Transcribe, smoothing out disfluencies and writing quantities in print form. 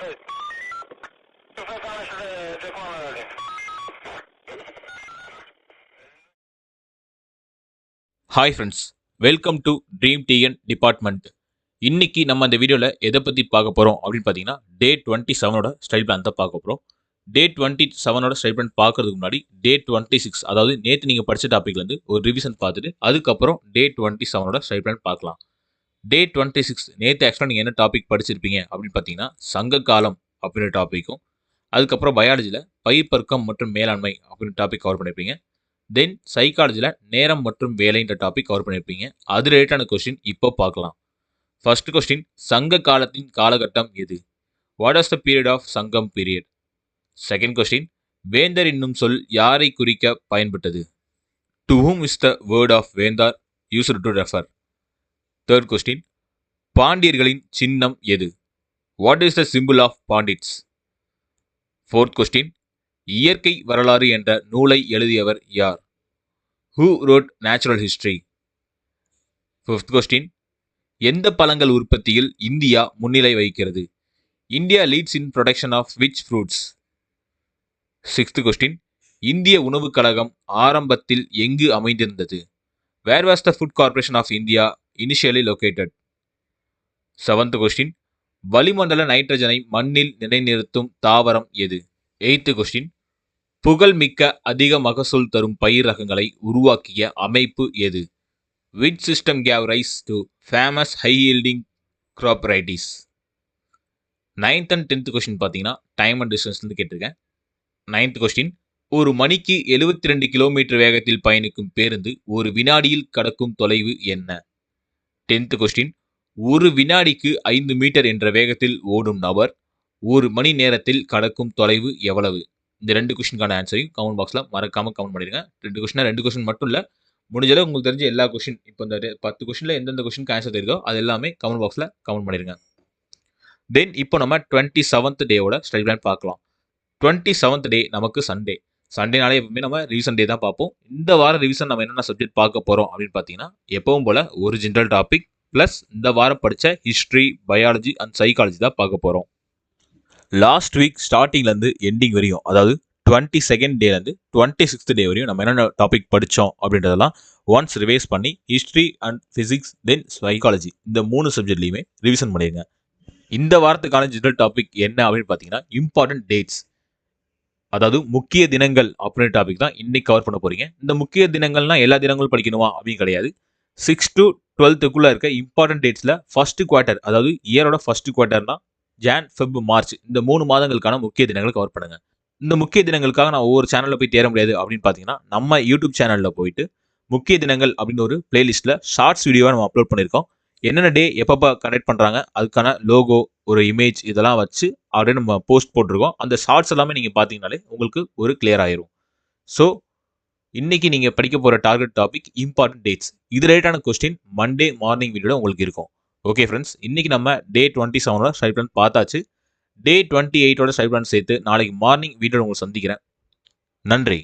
Hi friends, welcome to dream TN department. இன்னைக்கு நம்ம இந்த வீடியோவில் எதை பற்றி பார்க்க போகிறோம் அப்படின்னு பார்த்தீங்கன்னா, டே 27ஓட ஸ்டைல் பிளான் தான் பார்க்க போகிறோம். டே 27ஓட ஸ்டைல் பிளான் பார்க்கறதுக்கு முன்னாடி டே 26, அதாவது நேற்று நீங்கள் படித்த டாப்பிக்லேருந்து ஒரு ரிவிஷன் பார்த்துட்டு அதுக்கப்புறம் டே 27ஓட ஸ்டைல் பிளான் பார்க்கலாம். டே 26 நேற்று ஆக்சுவலாக நீங்கள் என்ன டாபிக் படிச்சிருப்பீங்க அப்படின்னு பார்த்தீங்கன்னா, சங்க காலம் அப்படின்ற டாப்பிக்கும், அதுக்கப்புறம் பயாலஜியில் பயிர் பெருக்கம் மற்றும் மேலாண்மை அப்படின்ற டாபிக் கவர் பண்ணியிருப்பீங்க. தென் சைக்காலஜியில் நேரம் மற்றும் வேலைன்ற டாபிக் கவர் பண்ணியிருப்பீங்க. அது ரிலேட்டான கொஸ்டின் இப்போ பார்க்கலாம். ஃபர்ஸ்ட் கொஸ்டின், சங்க காலத்தின் காலகட்டம் எது? What is the period of Sangam period? Second question, வேந்தர் என்னும் சொல் யாரை குறிக்க பயன்பட்டது? To whom is the word of Vendhar used to refer? Third question, பாண்டியர்களின் சின்னம் எது? What is the symbol of pandits? Fourth question, இயற்கை வரலாறு என்ற நூலை எழுதியவர் யார்? Who wrote Natural History? Fifth question, எந்த பழங்கள் உற்பத்தியில் இந்தியா முன்னிலை வகிக்கிறது? India leads in production of which fruits? Sixth question, இந்திய உணவுக் கழகம் ஆரம்பத்தில் எங்கு அமைந்திருந்தது? Where was the Food Corporation of India initially located? Seventh question, வளிமண்டல நைட்ரஜனை மண்ணில் நிலைநிறுத்தும் தாவரம் எது? Eighth question, புகழ்மிக்க அதிக மகசூல் தரும் பயிர் ரகங்களை உருவாக்கிய அமைப்பு எது? Which system gave rise to famous high yielding crop varieties? 9th and 10th question பார்த்தீங்கன்னா டைம் அண்ட் டிஸ்டன்ஸ்லேருந்து கேட்டிருக்கேன். 9th கொஸ்டின், ஒரு மணிக்கு 72 கிலோமீட்டர் வேகத்தில் பயணிக்கும் பேருந்து ஒரு வினாடியில் கடக்கும் தொலைவு என்ன? 10th கொஸ்டின், ஒரு வினாடிக்கு 5 மீட்டர் என்ற வேகத்தில் ஓடும் நபர் ஒரு மணி நேரத்தில் கடக்கும் தொலைவு எவ்வளவு? இந்த ரெண்டு கொஸ்டினுக்கான ஆன்சரையும் கமெண்ட் பாக்ஸில் மறக்காமல் கமெண்ட் பண்ணிடுங்க. ரெண்டு கொஸ்டின் மட்டும் இல்லை, முடிஞ்சளவு உங்களுக்கு தெரிஞ்ச எல்லா கொஸ்டின், இப்போ இந்த 10 கொஸ்டினில் எந்தெந்த கொஸ்டினுக்கு ஆன்சர் தெரியுதோ அது எல்லாமே கமெண்ட் பாக்ஸில் கமெண்ட் பண்ணிடுங்க. தென் இப்போ நம்ம 27th டேவோட ஸ்டடி பிளான் பார்க்கலாம். 27th டே நமக்கு சண்டேனாலே எப்பவுமே நம்ம ரிவிஷன் டே தான் பார்ப்போம். இந்த வாரம் ரிவிஷன் நம்ம என்னென்ன சப்ஜெக்ட் பார்க்க போகிறோம் அப்படின்னு பார்த்தீங்கன்னா, எப்பவும் போல் ஒரு ஜென்ரல் டாபிக் ப்ளஸ் இந்த வாரம் படித்த ஹிஸ்ட்ரி, பயாலஜி அண்ட் சைக்காலஜி தான் பார்க்க போகிறோம். லாஸ்ட் வீக் ஸ்டார்டிங்லேருந்து எண்டிங் வரையும், அதாவது 22nd டேலேருந்து 26th டே வரையும் நம்ம என்னென்ன டாபிக் படித்தோம் அப்படின்றதெல்லாம் ஒன்ஸ் ரிவைஸ் பண்ணி history and physics then psychology இந்த 3 சப்ஜெக்ட்லையுமே ரிவிஷன் பண்ணிடுங்க. இந்த வாரத்துக்கான ஜெனரல் டாபிக் என்ன அப்படின்னு பார்த்தீங்கன்னா, இம்பார்ட்டன்ட் டேட்ஸ், அதாவது முக்கிய தினங்கள் அப்படின்ற டாபிக் தான் இன்னைக்கு கவர் பண்ண போறீங்க. இந்த முக்கிய தினங்கள்னா எல்லா தினங்களும் படிக்கணுமா அப்படின்னு கிடையாது. 6 to 12th இருக்க இம்பார்ட்டன்ட் டேட்ஸில் ஃபர்ஸ்ட் குவார்ட்டர், அதாவது இயரோட ஃபர்ஸ்ட் குவார்ட்டர்னா ஜான், ஃபெப், மார்ச் இந்த 3 மாதங்களுக்கான முக்கிய தினங்களை கவர் பண்ணுங்க. இந்த முக்கிய தினங்களுக்காக நான் ஒவ்வொரு சேனலில் போய் தேட முடியாது அப்படின்னு பார்த்தீங்கன்னா, நம்ம யூடியூப் சேனலில் போயிட்டு முக்கிய தினங்கள் அப்படின்னு ஒரு பிளேலிஸ்ட்டில் ஷார்ட்ஸ் வீடியோவை நம்ம அப்லோட் பண்ணியிருக்கோம். என்னென்ன டே எப்பப்போ கனெக்ட் பண்ணுறாங்க அதுக்கான லோகோ, ஒரு இமேஜ் இதெல்லாம் வச்சு அப்படியே நம்ம போஸ்ட் போட்டிருக்கோம். அந்த ஷார்ட்ஸ் எல்லாமே நீங்கள் பார்த்தீங்கனாலே உங்களுக்கு ஒரு கிளியர் ஆயிரும். ஸோ இன்னைக்கு நீங்கள் படிக்க போகிற டார்கெட் டாபிக் இம்பார்ட்டன்ட் டேட்ஸ். இது ரிலேட்டான கொஸ்டின் மண்டே மார்னிங் வீடியோவில் உங்களுக்கு இருக்கும். ஓகே ஃப்ரெண்ட்ஸ், இன்னைக்கு நம்ம டே 27ஓட ஸ்டடி பிளான் பார்த்தாச்சு. டே 28ஓட ஸ்டடி பிளான் சேர்த்து நாளைக்கு மார்னிங் வீடியோ உங்களுக்கு சந்திக்கிறேன். நன்றி.